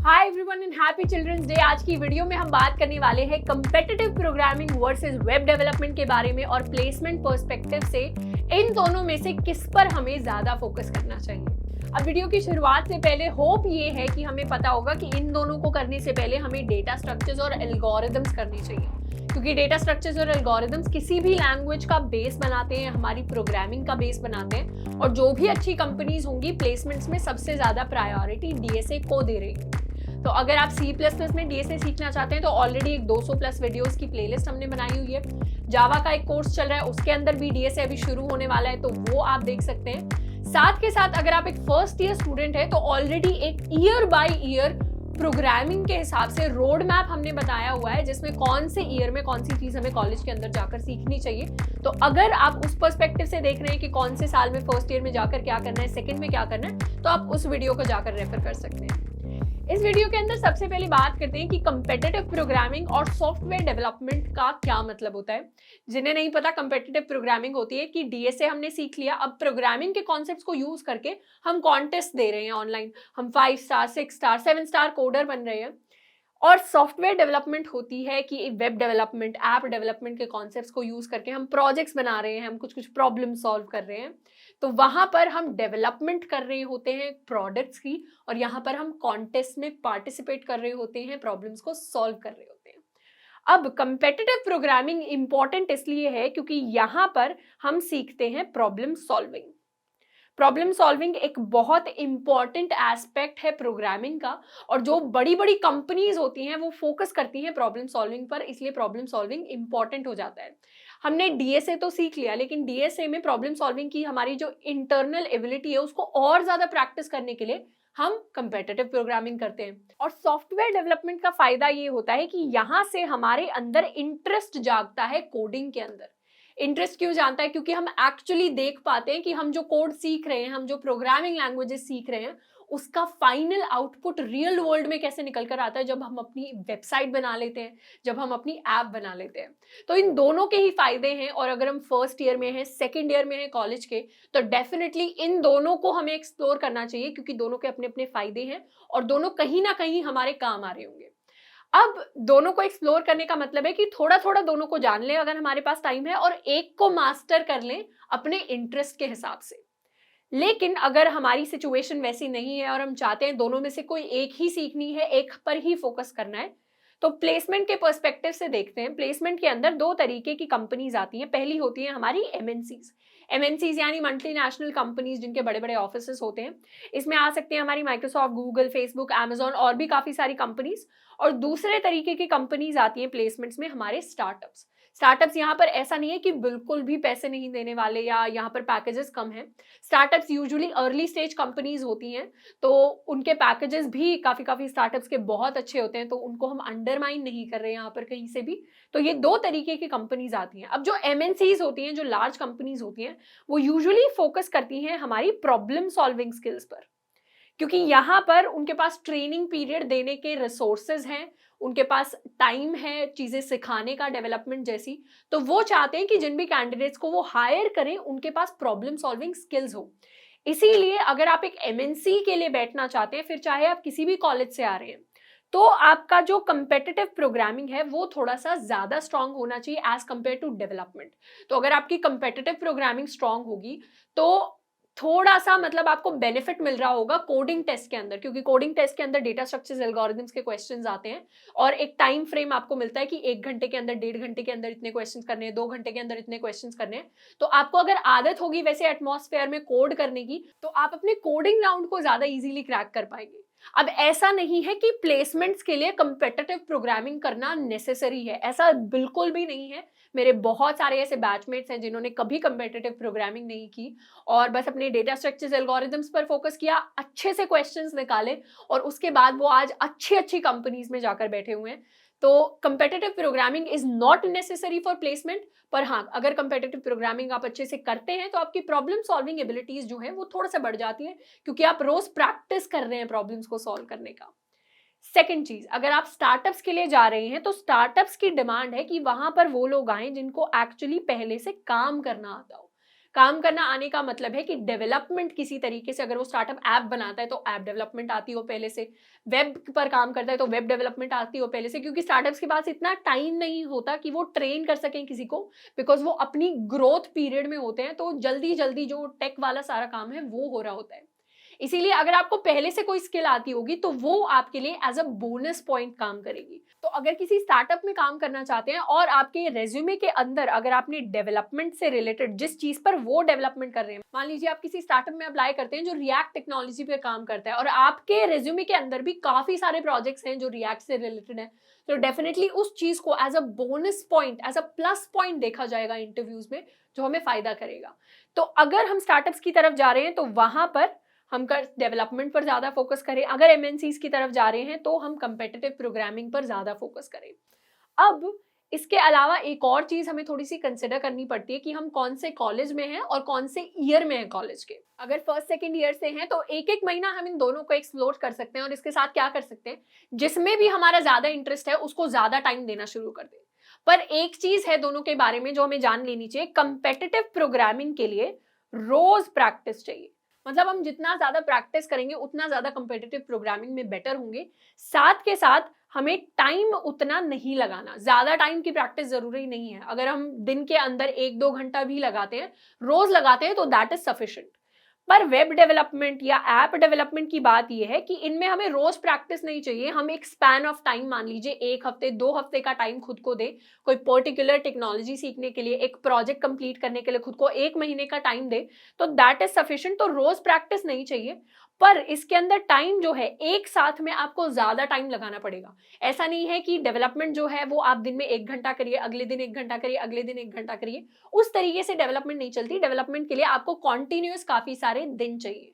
Hi everyone and happy children's day. आज की video में हम बात करने वाले हैं competitive programming versus web development के बारे में और प्लेसमेंट पर्सपेक्टिव से इन दोनों में से किस पर हमें ज्यादा फोकस करना चाहिए। अब वीडियो की शुरुआत से पहले होप ये है कि हमें पता होगा कि इन दोनों को करने से पहले हमें डेटा स्ट्रक्चर्स और एल्गोरिदम्स करने चाहिए, क्योंकि डेटा स्ट्रक्चर्स और एल्गोरिदम्स किसी भी लैंग्वेज का बेस बनाते हैं, हमारी प्रोग्रामिंग का बेस बनाते हैं। और जो भी अच्छी कंपनीज होंगी प्लेसमेंट्स में सबसे ज्यादा प्रायोरिटी डीएसए को दे रही है। तो अगर आप C++ में डीएसए सीखना चाहते हैं तो ऑलरेडी एक 200 प्लस वीडियोस की प्लेलिस्ट हमने बनाई हुई है। जावा का एक कोर्स चल रहा है, उसके अंदर भी डीएसए अभी शुरू होने वाला है, तो वो आप देख सकते हैं। साथ के साथ अगर आप एक फर्स्ट ईयर स्टूडेंट है तो ऑलरेडी एक ईयर बाय ईयर प्रोग्रामिंग के हिसाब से रोड मैप हमने बताया हुआ है, जिसमें कौन से ईयर में कौन सी चीज हमें कॉलेज के अंदर जाकर सीखनी चाहिए। तो अगर आप उस पर्सपेक्टिव से देख रहे हैं कि कौन से साल में फर्स्ट ईयर में जाकर क्या करना है, सेकंड में क्या करना है, तो आप उस वीडियो को जाकर रेफर कर सकते हैं। इस वीडियो के अंदर सबसे पहले बात करते हैं कि कंपेटिटिव प्रोग्रामिंग और सॉफ्टवेयर डेवलपमेंट का क्या मतलब होता है। जिन्हें नहीं पता, कंपेटिटिव प्रोग्रामिंग होती है कि डीएसए हमने सीख लिया, अब प्रोग्रामिंग के कॉन्सेप्ट्स को यूज करके हम कॉन्टेस्ट दे रहे हैं ऑनलाइन, हम 5 स्टार 6 स्टार 7 स्टार कोडर बन रहे हैं। और सॉफ्टवेयर डेवलपमेंट होती है कि वेब डेवलपमेंट, ऐप डेवलपमेंट के कॉन्सेप्ट्स को यूज करके हम प्रोजेक्ट्स बना रहे हैं, हम कुछ प्रॉब्लम सॉल्व कर रहे हैं। तो वहां पर हम डेवलपमेंट कर रहे होते हैं प्रोडक्ट्स की, और यहाँ पर हम कॉन्टेस्ट में पार्टिसिपेट कर रहे होते हैं, प्रॉब्लम्स को सॉल्व कर रहे होते हैं। अब कंपेटिटिव प्रोग्रामिंग इंपॉर्टेंट इसलिए है क्योंकि यहाँ पर हम सीखते हैं प्रॉब्लम सॉल्विंग। प्रॉब्लम सॉल्विंग एक बहुत इंपॉर्टेंट एस्पेक्ट है प्रोग्रामिंग का, और जो बड़ी बड़ी कंपनीज होती हैं वो फोकस करती हैं प्रॉब्लम सॉल्विंग पर, इसलिए प्रॉब्लम सॉल्विंग इंपॉर्टेंट हो जाता है। हमने डीएसए तो सीख लिया, लेकिन डीएसए में प्रॉब्लम सॉल्विंग की हमारी जो इंटरनल एबिलिटी है उसको और ज्यादा प्रैक्टिस करने के लिए हम कंपेटिटिव प्रोग्रामिंग करते हैं। और सॉफ्टवेयर डेवलपमेंट का फायदा ये होता है कि यहाँ से हमारे अंदर इंटरेस्ट जागता है कोडिंग के अंदर। इंटरेस्ट क्यों जानता है? क्योंकि हम एक्चुअली देख पाते हैं कि हम जो कोड सीख रहे हैं, हम जो प्रोग्रामिंग लैंग्वेजेस सीख रहे हैं, उसका फाइनल आउटपुट रियल वर्ल्ड में कैसे निकल कर आता है जब हम अपनी वेबसाइट बना लेते हैं, जब हम अपनी ऐप बना लेते हैं। तो इन दोनों के ही फायदे हैं, और अगर हम फर्स्ट ईयर में हैं, सेकेंड ईयर में हैं कॉलेज के, तो डेफिनेटली इन दोनों को हमें एक्सप्लोर करना चाहिए, क्योंकि दोनों के अपने अपने फायदे हैं और दोनों कहीं ना कहीं हमारे काम आ रहे होंगे। अब दोनों को एक्सप्लोर करने का मतलब है कि थोड़ा थोड़ा दोनों को जान लें अगर हमारे पास टाइम है, और एक को मास्टर कर लें अपने इंटरेस्ट के हिसाब से। लेकिन अगर हमारी सिचुएशन वैसी नहीं है और हम चाहते हैं दोनों में से कोई एक ही सीखनी है, एक पर ही फोकस करना है, तो प्लेसमेंट के पर्सपेक्टिव से देखते हैं। प्लेसमेंट के अंदर दो तरीके की कंपनीज आती हैं। पहली होती है हमारी एमएनसीज यानी मल्टीनेशनल कंपनीज, जिनके बड़े बड़े ऑफिसेस होते हैं। इसमें आ सकते हैं हमारी माइक्रोसॉफ्ट, गूगल, फेसबुक, अमेजॉन और भी काफी सारी कंपनीज। और दूसरे तरीके की कंपनीज आती हैं प्लेसमेंट्स में हमारे स्टार्टअप्स यहाँ पर ऐसा नहीं है कि बिल्कुल भी पैसे नहीं देने वाले या यहाँ पर पैकेजेस कम हैं। Startups usually early stage companies होती हैं, तो उनके पैकेजेस भी काफी स्टार्टअप्स के बहुत अच्छे होते हैं, तो उनको हम अंडरमाइन नहीं कर रहे हैं यहाँ पर कहीं से भी। तो ये दो तरीके की कंपनीज आती हैं। अब जो एमएनसीज होती हैं, जो लार्ज कंपनीज होती हैं, वो यूजुअली फोकस करती हैं हमारी प्रॉब्लम सॉल्विंग स्किल्स पर, क्योंकि यहाँ पर उनके पास ट्रेनिंग पीरियड देने के रिसोर्सेज हैं, उनके पास टाइम है चीजें सिखाने का, डेवलपमेंट जैसी। तो वो चाहते हैं कि जिन भी कैंडिडेट्स को वो हायर करें उनके पास प्रॉब्लम सॉल्विंग स्किल्स हो। इसीलिए अगर आप एक एमएनसी के लिए बैठना चाहते हैं, फिर चाहे आप किसी भी कॉलेज से आ रहे हैं, तो आपका जो कंपेटिटिव प्रोग्रामिंग है वो थोड़ा सा ज्यादा स्ट्रांग होना चाहिए एज कंपेयर टू डेवलपमेंट। तो अगर आपकी कंपेटिटिव प्रोग्रामिंग स्ट्रांग होगी तो थोड़ा सा मतलब आपको बेनिफिट मिल रहा होगा कोडिंग टेस्ट के अंदर, क्योंकि कोडिंग टेस्ट के अंदर डेटा स्ट्रक्चर्स, एल्गोरिथम्स के क्वेश्चंस आते हैं, और एक टाइम फ्रेम आपको मिलता है कि 1 घंटे के अंदर, 1.5 घंटे के अंदर इतने क्वेश्चंस करने हैं, 2 घंटे के अंदर इतने क्वेश्चंस करने हैं। तो आपको अगर आदत होगी वैसे एटमॉस्फेयर में कोड करने की, तो आप अपने कोडिंग राउंड को ज्यादा इजीली क्रैक कर पाएंगे। अब ऐसा नहीं है कि प्लेसमेंट्स के लिए कंपेटिटिव प्रोग्रामिंग करना नेसेसरी है, ऐसा बिल्कुल भी नहीं है। मेरे बहुत सारे ऐसे बैचमेट्स हैं जिन्होंने कभी कंपेटिटिव प्रोग्रामिंग नहीं की और बस अपने डेटा स्ट्रक्चर्स, एल्गोरिथम्स पर फोकस किया, अच्छे से क्वेश्चंस निकाले, और उसके बाद वो आज अच्छी कंपनीज में जाकर बैठे हुए हैं। तो competitive programming is not necessary for placement, पर हाँ, अगर कंपेटिटिव प्रोग्रामिंग आप अच्छे से करते हैं तो आपकी प्रॉब्लम सॉल्विंग एबिलिटीज जो है वो थोड़ा सा बढ़ जाती है, क्योंकि आप रोज प्रैक्टिस कर रहे हैं प्रॉब्लम्स को सॉल्व करने का। सेकेंड चीज, अगर आप स्टार्टअप्स के लिए जा रहे हैं तो स्टार्टअप्स की डिमांड है कि वहां पर वो लोग आए जिनको एक्चुअली पहले से काम करना आता हो। काम करना आने का मतलब है कि डेवलपमेंट किसी तरीके से, अगर वो स्टार्टअप ऐप बनाता है तो ऐप डेवलपमेंट आती हो पहले से, वेब पर काम करता है तो वेब डेवलपमेंट आती हो पहले से, क्योंकि स्टार्टअप्स के पास इतना टाइम नहीं होता कि वो ट्रेन कर सकें किसी को, बिकॉज वो अपनी ग्रोथ पीरियड में होते हैं, तो जल्दी जल्दी जो टेक वाला सारा काम है वो हो रहा होता है। इसीलिए अगर आपको पहले से कोई स्किल आती होगी तो वो आपके लिए एज अ बोनस पॉइंट काम करेगी। तो अगर किसी स्टार्टअप में काम करना चाहते हैं और आपके रेज्यूमे के अंदर अगर आपने डेवलपमेंट से रिलेटेड जिस चीज पर वो डेवलपमेंट कर रहे हैं, मान लीजिए आप किसी स्टार्टअप में अप्लाई करते हैं जो रिएक्ट टेक्नोलॉजी पे काम करता है और आपके रेज्यूमे के अंदर भी काफी सारे प्रोजेक्ट्स हैं जो रिएक्ट से रिलेटेड है, तो डेफिनेटली उस चीज को as a bonus point, as a plus point देखा जाएगा इंटरव्यूज में, जो हमें फायदा करेगा। तो अगर हम स्टार्टअप्स की तरफ जा रहे हैं तो वहां पर हम डेवलपमेंट पर ज्यादा फोकस करें, अगर एमएनसीज की तरफ जा रहे हैं तो हम कंपेटिटिव प्रोग्रामिंग पर ज्यादा फोकस करें। अब इसके अलावा एक और चीज हमें थोड़ी सी कंसिडर करनी पड़ती है कि हम कौन से कॉलेज में हैं और कौन से ईयर में हैं कॉलेज के। अगर फर्स्ट सेकंड ईयर से हैं तो एक एक महीना हम इन दोनों को एक्सप्लोर कर सकते हैं और इसके साथ क्या कर सकते हैं, जिसमें भी हमारा ज्यादा इंटरेस्ट है उसको ज्यादा टाइम देना शुरू कर दें। पर एक चीज है दोनों के बारे में जो हमें जान लेनी चाहिए, कंपेटिटिव प्रोग्रामिंग के लिए रोज प्रैक्टिस चाहिए। मतलब हम जितना ज्यादा प्रैक्टिस करेंगे उतना ज्यादा कंपेटिटिव प्रोग्रामिंग में बेटर होंगे। साथ के साथ हमें टाइम उतना नहीं लगाना, ज्यादा टाइम की प्रैक्टिस जरूरी नहीं है। अगर हम दिन के अंदर 1-2 घंटा भी लगाते हैं, रोज लगाते हैं, तो दैट इज सफिशिएंट। पर वेब डेवलपमेंट या ऐप डेवलपमेंट की बात यह है कि इनमें हमें रोज प्रैक्टिस नहीं चाहिए। हम एक स्पैन ऑफ टाइम, मान लीजिए 1 हफ्ते 2 हफ्ते का टाइम खुद को दे, कोई पर्टिकुलर टेक्नोलॉजी सीखने के लिए, एक प्रोजेक्ट कंप्लीट करने के लिए खुद को 1 महीने का टाइम दे, तो दैट इज सफिशिएंट। तो रोज प्रैक्टिस नहीं चाहिए, पर इसके अंदर टाइम जो है एक साथ में आपको ज्यादा टाइम लगाना पड़ेगा। ऐसा नहीं है कि डेवलपमेंट जो है वो आप दिन में 1 घंटा करिए, अगले दिन 1 घंटा करिए, अगले दिन 1 घंटा करिए, उस तरीके से डेवलपमेंट नहीं चलती। डेवलपमेंट के लिए आपको कॉन्टिन्यूअस काफी सारे दिन चाहिए।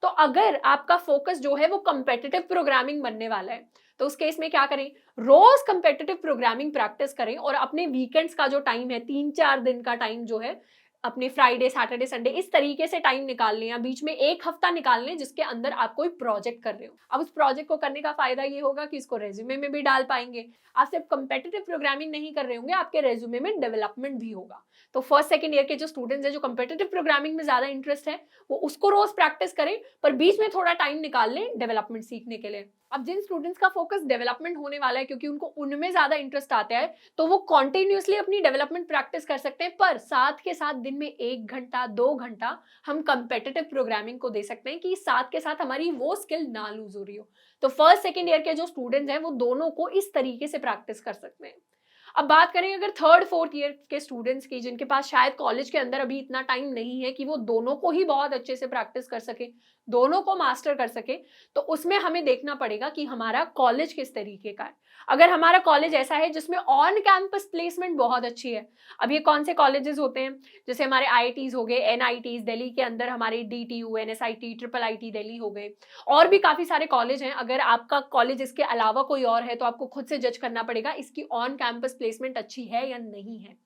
तो अगर आपका फोकस जो है वो कंपेटिटिव प्रोग्रामिंग बनने वाला है, तो उस केस में क्या करें, रोज कंपेटिटिव प्रोग्रामिंग प्रैक्टिस करें और अपने वीकेंड्स का जो टाइम है, 3-4 दिन का टाइम जो है, अपने फ्राइडे सैटरडे संडे इस तरीके से टाइम निकाल लें, या बीच में 1 हफ्ता निकाल लें जिसके अंदर आप कोई प्रोजेक्ट कर रहे हो। अब उस प्रोजेक्ट को करने का फायदा ये होगा कि इसको रेज्यूमे में भी डाल पाएंगे। आप सिर्फ कंपेटिटिव प्रोग्रामिंग नहीं कर रहे होंगे, आपके रेज्यूमे में डेवलपमेंट भी होगा। तो फर्स्ट सेकंड ईयर के जो स्टूडेंट्स हैं जो कंपेटिटिव प्रोग्रामिंग में ज्यादा इंटरेस्ट है, वो उसको रोज प्रैक्टिस करें, पर बीच में थोड़ा टाइम निकाल लें डेवलपमेंट सीखने के लिए। अब जिन स्टूडेंट्स का फोकस डेवलपमेंट होने वाला है क्योंकि उनको उनमें ज्यादा इंटरेस्ट आता है, तो वो कॉन्टिन्यूसली अपनी डेवलपमेंट प्रैक्टिस कर सकते हैं, पर साथ के साथ दिन में 1 घंटा 2 घंटा हम कंपेटिटिव प्रोग्रामिंग को दे सकते हैं कि साथ के साथ हमारी वो स्किल ना लूज हो रही हो। तो फर्स्ट सेकंड ईयर के जो स्टूडेंट्स हैं वो दोनों को इस तरीके से प्रैक्टिस कर सकते हैं। अब बात करें अगर थर्ड फोर्थ ईयर के स्टूडेंट्स की, जिनके पास शायद कॉलेज के अंदर अभी इतना टाइम नहीं है कि वो दोनों को ही बहुत अच्छे से प्रैक्टिस कर सके, दोनों को मास्टर कर सके, तो उसमें हमें देखना पड़ेगा कि हमारा कॉलेज किस तरीके का है। अगर हमारा कॉलेज ऐसा है जिसमें ऑन कैंपस प्लेसमेंट बहुत अच्छी है, अब ये कौन से कॉलेजेस होते हैं, जैसे हमारे आईआईटीज हो गए, एनआईटीज दिल्ली के अंदर, हमारे DTU, NSIT, triple IT Delhi हो गए, और भी काफी सारे कॉलेज हैं। अगर आपका कॉलेज इसके अलावा कोई और है तो आपको खुद से जज करना पड़ेगा इसकी ऑन कैंपस प्लेसमेंट अच्छी है या नहीं है।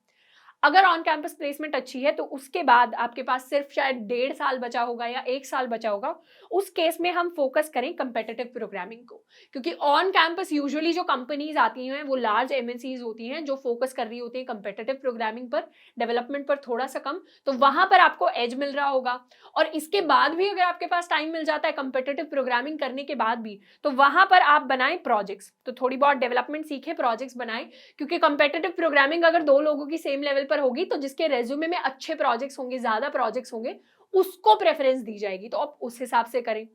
अगर ऑन कैंपस प्लेसमेंट अच्छी है तो उसके बाद आपके पास सिर्फ शायद 1.5 साल बचा होगा या 1 साल बचा होगा, उस केस में हम फोकस करें कंपेटिटिव प्रोग्रामिंग को, क्योंकि ऑन कैंपस यूजुअली जो कंपनीज आती हैं वो लार्ज एमएनसीज होती हैं जो फोकस कर रही होती हैं कंपेटिटिव प्रोग्रामिंग पर, डेवलपमेंट पर थोड़ा सा कम, तो वहां पर आपको एज मिल रहा होगा। और इसके बाद भी अगर आपके पास टाइम मिल जाता है कंपेटिटिव प्रोग्रामिंग करने के बाद भी, तो वहां पर आप बनाएं प्रोजेक्ट्स, तो थोड़ी बहुत डेवलपमेंट सीखे, प्रोजेक्ट्स बनाएं, क्योंकि कंपेटिटिव प्रोग्रामिंग अगर 2 लोगों की सेम लेवल पर होगी तो जिसके रेज्यूमे में अच्छे प्रोजेक्ट्स होंगे, ज्यादा प्रोजेक्ट्स होंगे, उसको प्रेफरेंस दी जाएगी, तो आप उस हिसाब से करें।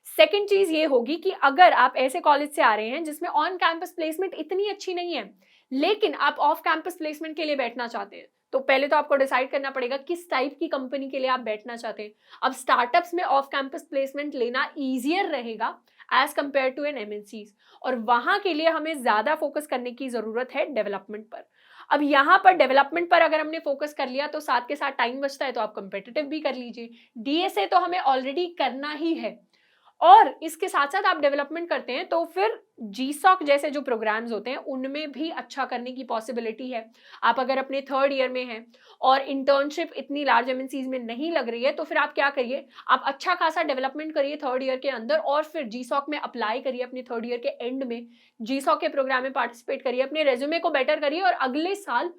सेकंड चीज ये होगी कि अगर आप ऐसे कॉलेज से आ रहे हैं जिसमें ऑन कैंपस प्लेसमेंट इतनी अच्छी नहीं है, लेकिन आप ऑफ कैंपस प्लेसमेंट के लिए बैठना चाहते हैं, तो पहले तो आपको डिसाइड करना पड़ेगा किस टाइप की कंपनी के लिए आप बैठना चाहते हैं। अब स्टार्टअप्स में ऑफ कैंपस प्लेसमेंट लेना ईजियर रहेगा as compare to an MNCs, और वहां के लिए हमें ज्यादा फोकस करने की जरूरत है डेवलपमेंट पर। अब यहाँ पर डेवलपमेंट पर अगर हमने फोकस कर लिया तो साथ के साथ टाइम बचता है, तो आप कंपेटिटिव भी कर लीजिए। डीएसए तो हमें ऑलरेडी करना ही है, और इसके साथ साथ आप डेवलपमेंट करते हैं तो फिर जीसॉक जैसे जो प्रोग्राम्स होते हैं उनमें भी अच्छा करने की पॉसिबिलिटी है। आप अगर अपने थर्ड ईयर में हैं और इंटर्नशिप इतनी लार्ज एमएनसीज में नहीं लग रही है, तो फिर आप क्या करिए, आप अच्छा खासा डेवलपमेंट करिए थर्ड ईयर के अंदर, और फिर जीसॉक में अप्लाई करिए अपने थर्ड ईयर के एंड में, जीसॉक के प्रोग्राम में पार्टिसिपेट करिए, अपने रेज्यूमे को बेटर करिए, और अगले साल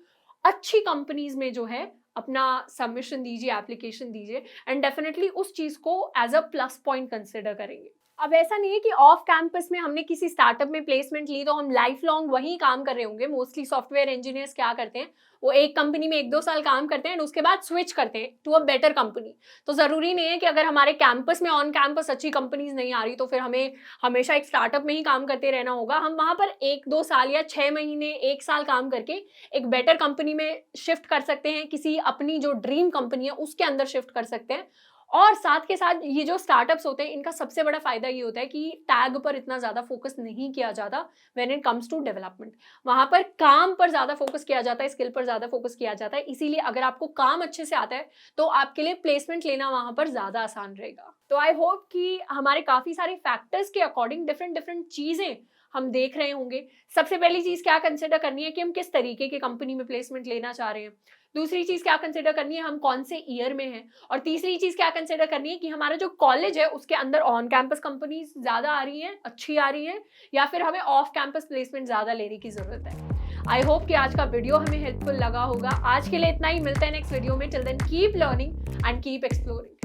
अच्छी कंपनीज में जो है अपना सबमिशन दीजिए, एप्लीकेशन दीजिए एंड डेफिनेटली उस चीज़ को as a plus point consider करेंगे। अब ऐसा नहीं है कि ऑफ कैंपस में हमने किसी स्टार्टअप में प्लेसमेंट ली तो हम लाइफ लॉन्ग वहीं काम कर रहे होंगे। मोस्टली सॉफ्टवेयर इंजीनियर्स क्या करते हैं, वो एक कंपनी में 1-2 साल काम करते हैं और उसके बाद स्विच करते हैं टू अ बेटर कंपनी। तो ज़रूरी नहीं है कि अगर हमारे कैंपस में ऑन कैंपस अच्छी कंपनीज नहीं आ रही तो फिर हमें हमेशा एक स्टार्टअप में ही काम करते रहना होगा। हम वहाँ पर 1-2 साल या 6 महीने 1 साल काम करके एक बेटर कंपनी में शिफ्ट कर सकते हैं, किसी अपनी जो ड्रीम कंपनी है उसके अंदर शिफ्ट कर सकते हैं। और साथ के साथ ये जो स्टार्टअप्स होते हैं इनका सबसे बड़ा फायदा ये होता है कि टैग पर इतना ज़्यादा फोकस नहीं किया जाता when it comes to development. वहाँ पर काम पर ज़्यादा फोकस किया जाता है, स्किल पर ज़्यादा फोकस किया जाता है। इसीलिए अगर आपको काम अच्छे से आता है तो आपके लिए प्लेसमेंट लेना वहाँ पर ज़्यादा आसान रहेगा। तो आई होप कि हमारे काफ़ी सारे फैक्टर्स के अकॉर्डिंग डिफरेंट डिफरेंट चीज़ें हम देख रहे होंगे। सबसे पहली चीज़ क्या कंसिडर करनी है कि हम किस तरीके की कंपनी में प्लेसमेंट लेना चाह रहे हैं। दूसरी चीज़ क्या कंसिडर करनी है, हम कौन से ईयर में हैं। और तीसरी चीज़ क्या कंसिडर करनी है कि हमारा जो कॉलेज है उसके अंदर ऑन कैंपस कंपनीज ज़्यादा आ रही हैं, अच्छी आ रही हैं, या फिर हमें ऑफ कैंपस प्लेसमेंट ज़्यादा लेने की ज़रूरत है। आई होप कि आज का वीडियो हमें हेल्पफुल लगा होगा। आज के लिए इतना ही, मिलते हैं नेक्स्ट वीडियो में। Till then keep learning and keep exploring.